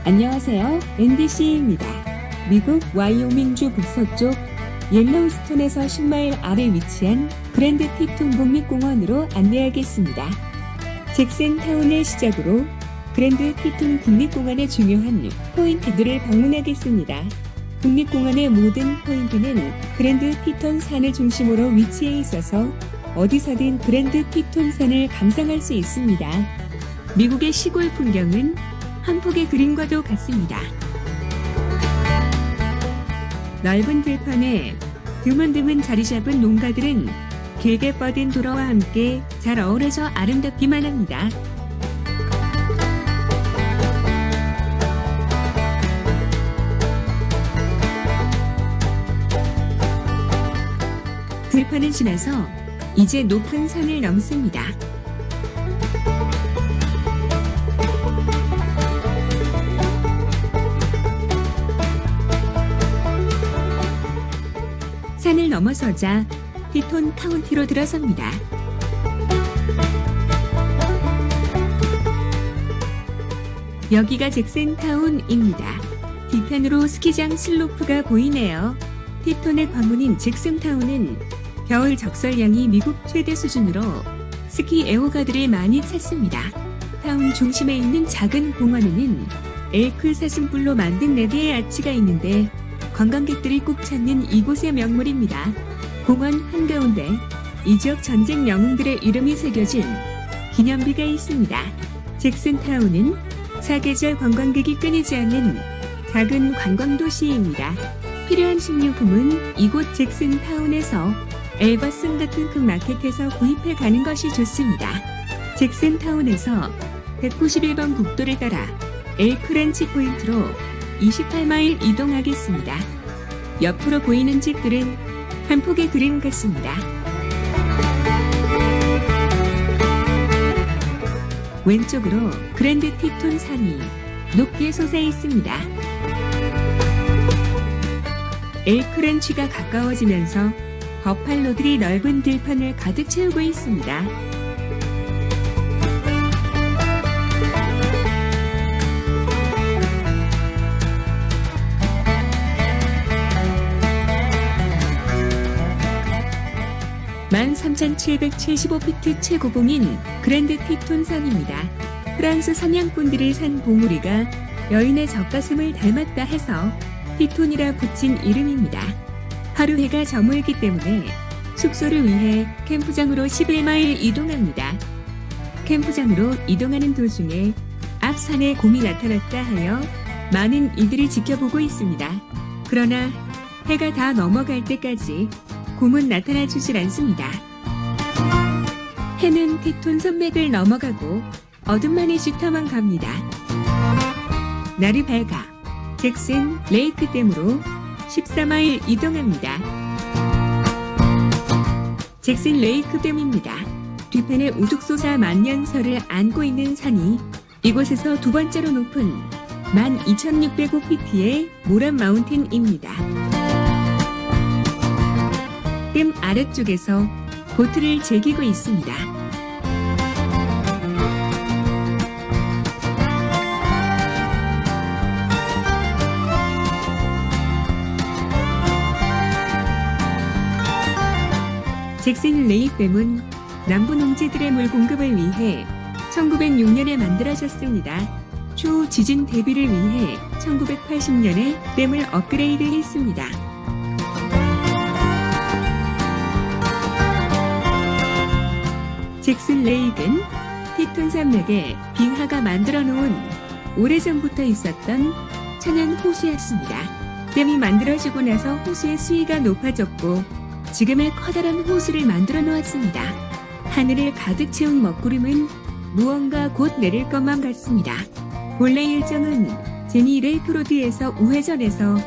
안녕하세요. NBC입니다. 미국 와이오밍주 북서쪽 옐로우스톤에서 10마일 아래 위치한 그랜드 티톤 국립공원으로 안내하겠습니다. 잭슨타운을 시작으로 그랜드 티톤 국립공원의 중요한 포인트들을 방문하겠습니다. 국립공원의 모든 포인트는 그랜드 티톤 산을 중심으로 위치해 있어서 어디서든 그랜드 티톤 산을 감상할 수 있습니다. 미국의 시골 풍경은 한 폭의 그림과도 같습니다. 넓은 들판에 드문드문 자리 잡은 농가들은 길게 뻗은 도로와 함께 잘 어우러져 아름답기만 합니다. 들판을 지나서 이제 높은 산을 넘습니다. 산을 넘어서자 티톤 카운티로 들어섭니다. 여기가 잭슨타운입니다. 뒤편으로 스키장 슬로프가 보이네요. 티톤의 관문인 잭슨타운은 겨울 적설량이 미국 최대 수준으로 스키 애호가들을 많이 찾습니다. 타운 중심에 있는 작은 공원에는 엘크 사슴뿔로 만든 4개의 아치가 있는데 관광객들이 꼭 찾는 이곳의 명물입니다. 공원 한가운데 이 지역 전쟁 영웅들의 이름이 새겨진 기념비가 있습니다. 잭슨타운은 사계절 관광객이 끊이지 않는 작은 관광도시입니다. 필요한 식료품은 이곳 잭슨타운에서 엘버슨 같은 큰 마켓에서 구입해 가는 것이 좋습니다. 잭슨타운에서 191번 국도를 따라 엘크랜치 포인트로 28마일 이동하겠습니다. 옆으로 보이는 집들은 한 폭의 그림 같습니다. 왼쪽으로 그랜드 티톤 산이 높게 솟아 있습니다. 엘크랜치가 가까워지면서 버팔로들이 넓은 들판을 가득 채우고 있습니다. 만 3,775피트 최고봉인 그랜드 티톤 산입니다. 프랑스 사냥꾼들이 산 봉우리가 여인의 젖가슴을 닮았다 해서 티톤이라 붙인 이름입니다. 하루 해가 저물기 때문에 숙소를 위해 캠프장으로 11마일 이동합니다. 캠프장으로 이동하는 도중에 앞산에 곰이 나타났다 하여 많은 이들이 지켜보고 있습니다. 그러나 해가 다 넘어갈 때까지 곰은 나타나 주질 않습니다. 해는 티톤 산맥을 넘어가고 어둠만이 짙어만 갑니다. 날이 밝아 잭슨 레이크 댐으로 14마일 이동합니다. 잭슨 레이크 댐입니다. 뒤편에 우죽소사 만년설을 안고 있는 산이 이곳에서 두 번째로 높은 12,605피트의 모란 마운틴입니다. 댐 아래쪽에서 보트를 즐기고 있습니다. 잭슨 레이크댐은 남부 농지들의 물 공급을 위해 1906년에 만들어졌습니다. 추후 지진 대비를 위해 1980년에 댐을 업그레이드 했습니다. 잭슨 레이크는 티톤 산맥에 빙하가 만들어 놓은 오래전부터 있었던 천연 호수였습니다. 댐이 만들어지고 나서 호수의 수위가 높아졌고 지금의 커다란 호수를 만들어 놓았습니다. 하늘을 가득 채운 먹구름은 무언가 곧 내릴 것만 같습니다. 본래 일정은 제니 레이크 로드에서 우회전해서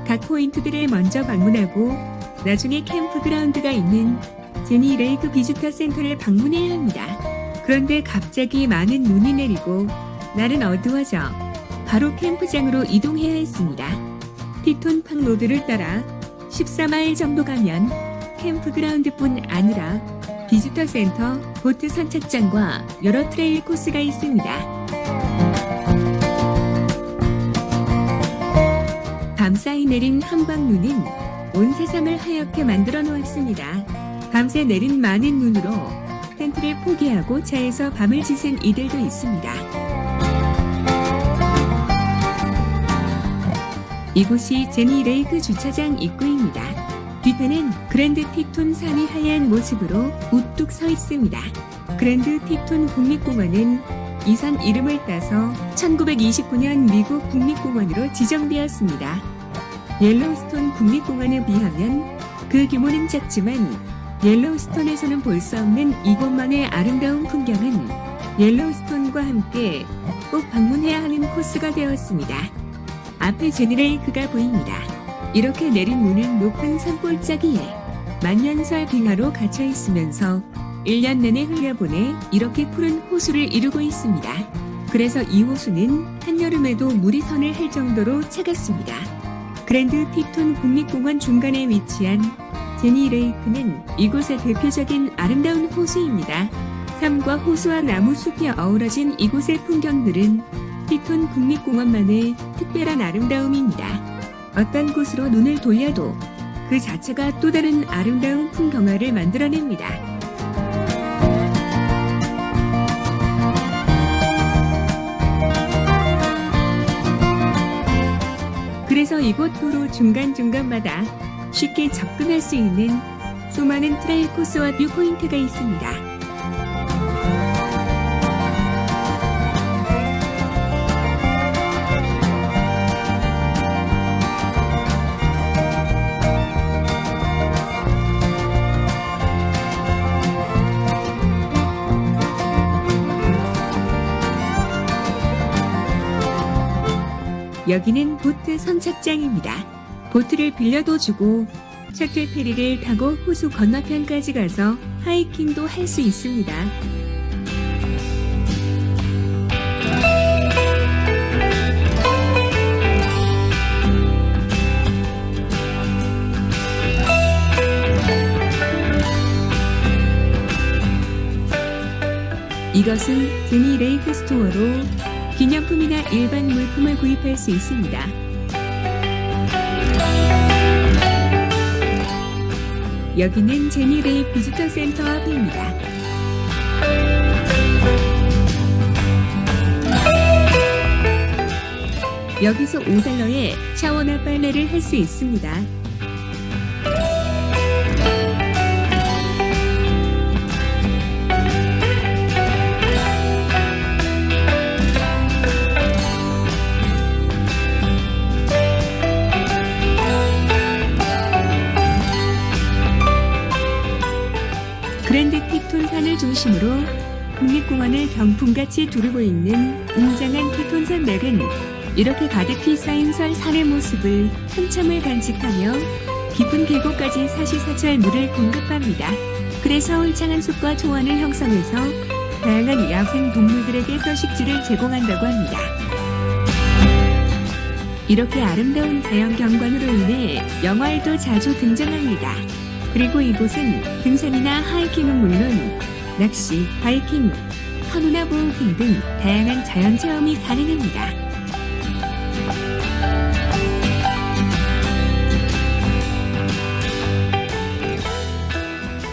각 포인트들을 먼저 방문하고 나중에 캠프그라운드가 있는 제니 레이크 비지터 센터를 방문해야 합니다. 그런데 갑자기 많은 눈이 내리고 날은 어두워져 바로 캠프장으로 이동해야 했습니다. 티톤 팍 로드를 따라 14마일 정도 가면 캠프그라운드뿐 아니라 비지터 센터, 보트 선착장과 여러 트레일 코스가 있습니다. 내린 한방눈은 온 세상을 하얗게 만들어 놓았습니다. 밤새 내린 많은 눈으로 텐트를 포기하고 차에서 밤을 지샌 이들도 있습니다. 이곳이 제니 레이크 주차장 입구입니다. 뒤편엔 그랜드 티톤 산이 하얀 모습으로 우뚝 서 있습니다. 그랜드 티톤 국립공원은 이 산 이름을 따서 1929년 미국 국립공원으로 지정되었습니다. 옐로우스톤 국립공원에 비하면 그 규모는 작지만 옐로우스톤에서는 볼 수 없는 이곳만의 아름다운 풍경은 옐로우스톤과 함께 꼭 방문해야 하는 코스가 되었습니다. 앞에 제니레이크가 보입니다. 이렇게 내린 문은 높은 산골짜기에 만년설 빙하로 갇혀 있으면서 1년 내내 흘려보내 이렇게 푸른 호수를 이루고 있습니다. 그래서 이 호수는 한여름에도 물이 선을 할 정도로 차갑습니다. 그랜드 티톤 국립공원 중간에 위치한 제니 레이크는 이곳의 대표적인 아름다운 호수입니다. 산과 호수와 나무 숲이 어우러진 이곳의 풍경들은 티톤 국립공원만의 특별한 아름다움입니다. 어떤 곳으로 눈을 돌려도 그 자체가 또 다른 아름다운 풍경화를 만들어냅니다. 그래서 이곳 도로 중간중간마다 쉽게 접근할 수 있는 수많은 트레일 코스와 뷰포인트가 있습니다. 여기는 보트 선착장입니다. 보트를 빌려도 주고 셔틀 페리를 타고 호수 건너편까지 가서 하이킹도 할 수 있습니다. 이것은 제니 레이크 스토어로 기념품이나 일반 물품을 구입할 수 있습니다. 여기는 제니 레이크 비지터 센터 앞입니다. 여기서 $5에 샤워나 빨래를 할 수 있습니다. 그랜드 티톤 산을 중심으로 국립공원을 병풍같이 두르고 있는 웅장한 티톤산 맥은 이렇게 가득히 쌓인 산의 모습을 한참을 간직하며 깊은 계곡까지 사시사철 물을 공급합니다. 그래서 울창한 숲과 초원을 형성해서 다양한 야생 동물들에게 서식지를 제공한다고 합니다. 이렇게 아름다운 자연 경관으로 인해 영화에도 자주 등장합니다. 그리고 이곳은 등산이나 하이킹은 물론 낚시, 바이킹, 카누나 보호킹 등 다양한 자연 체험이 가능합니다.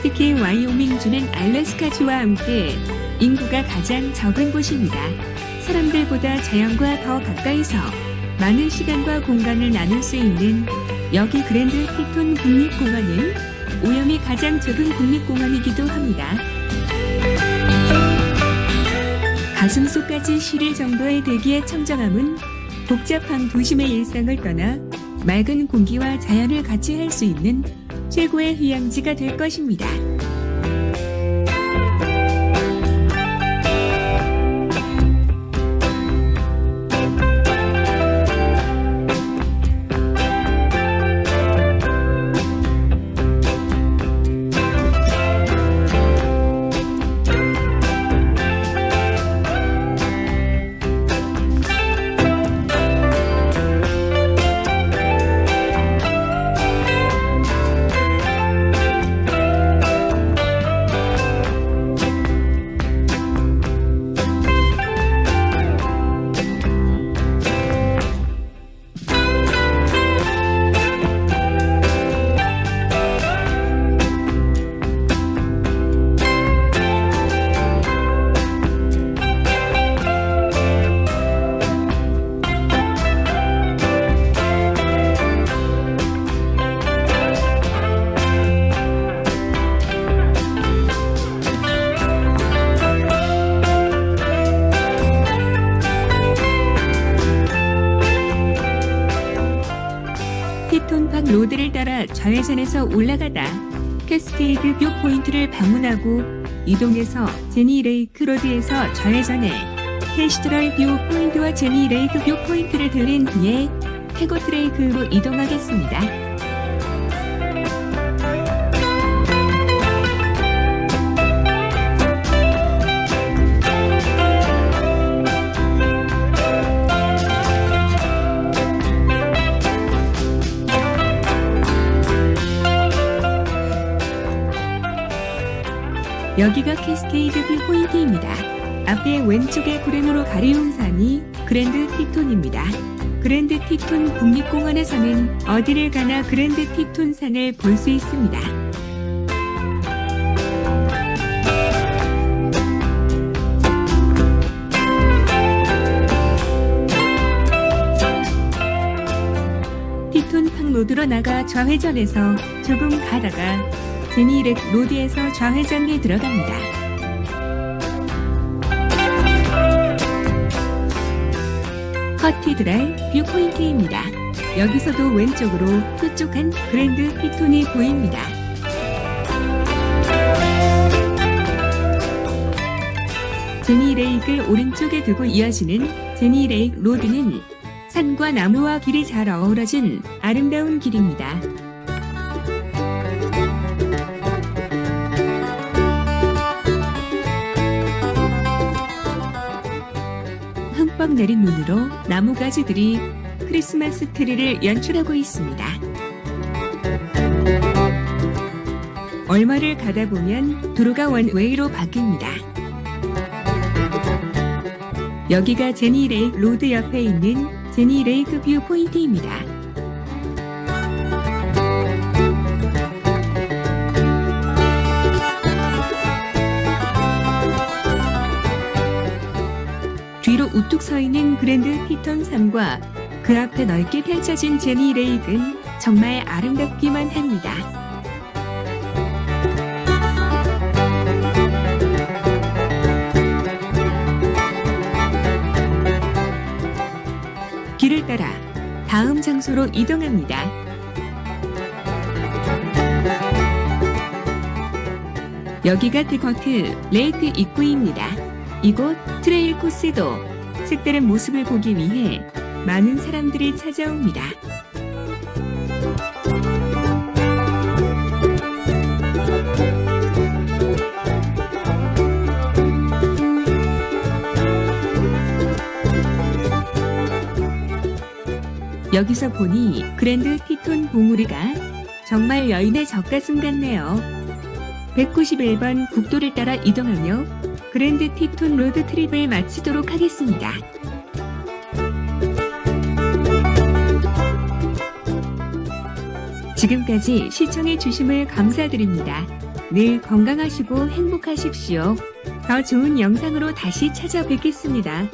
특히 와이오밍주는 알래스카주와 함께 인구가 가장 적은 곳입니다. 사람들보다 자연과 더 가까이서 많은 시간과 공간을 나눌 수 있는 여기 그랜드 티톤 국립공원은 오염이 가장 적은 국립공원이기도 합니다. 가슴속까지 시릴 정도의 대기의 청정함은 복잡한 도심의 일상을 떠나 맑은 공기와 자연을 같이 할 수 있는 최고의 휴양지가 될 것입니다. 로드를 따라 좌회전해서 올라가다 캐스케이드 뷰 포인트를 방문하고 이동해서 제니 레이크 로드에서 좌회전해 캐시드럴 뷰 포인트와 제니 레이크 뷰 포인트를 들린 뒤에 태고트 레이크로 이동하겠습니다. 여기가 캐스케이드 뷰 포인트입니다. 앞에 왼쪽에 구름으로 가리운 산이 그랜드 티톤입니다. 그랜드 티톤 국립공원에서는 어디를 가나 그랜드 티톤 산을 볼 수 있습니다. 티톤 팍 로드로 나가 좌회전해서 조금 가다가 제니 레이크 로드에서 좌회전에 들어갑니다. 커티드랄 뷰 포인트입니다. 여기서도 왼쪽으로 뾰족한 그랜드 티톤이 보입니다. 제니 레이크를 오른쪽에 두고 이어지는 제니 레이크 로드는 산과 나무와 길이 잘 어우러진 아름다운 길입니다. 흠뻑 내린 눈으로 나무가지들이 크리스마스 트리를 연출하고 있습니다. 얼마를 가다 보면 도로가 원웨이로 바뀝니다. 여기가 제니 레이크 로드 옆에 있는 제니 레이크 뷰 포인트입니다. 뒤로 우뚝 서 있는 그랜드 티톤 산과 그 앞에 넓게 펼쳐진 제니 레이크는 정말 아름답기만 합니다. 길을 따라 다음 장소로 이동합니다. 여기가 태고트 레이크 입구입니다. 이곳 트레일 코스도 색다른 모습을 보기 위해 많은 사람들이 찾아옵니다. 여기서 보니 그랜드 티톤 봉우리가 정말 여인의 젖가슴 같네요. 191번 국도를 따라 이동하며 그랜드 티톤 로드 트립을 마치도록 하겠습니다. 지금까지 시청해 주심을 감사드립니다. 늘 건강하시고 행복하십시오. 더 좋은 영상으로 다시 찾아뵙겠습니다.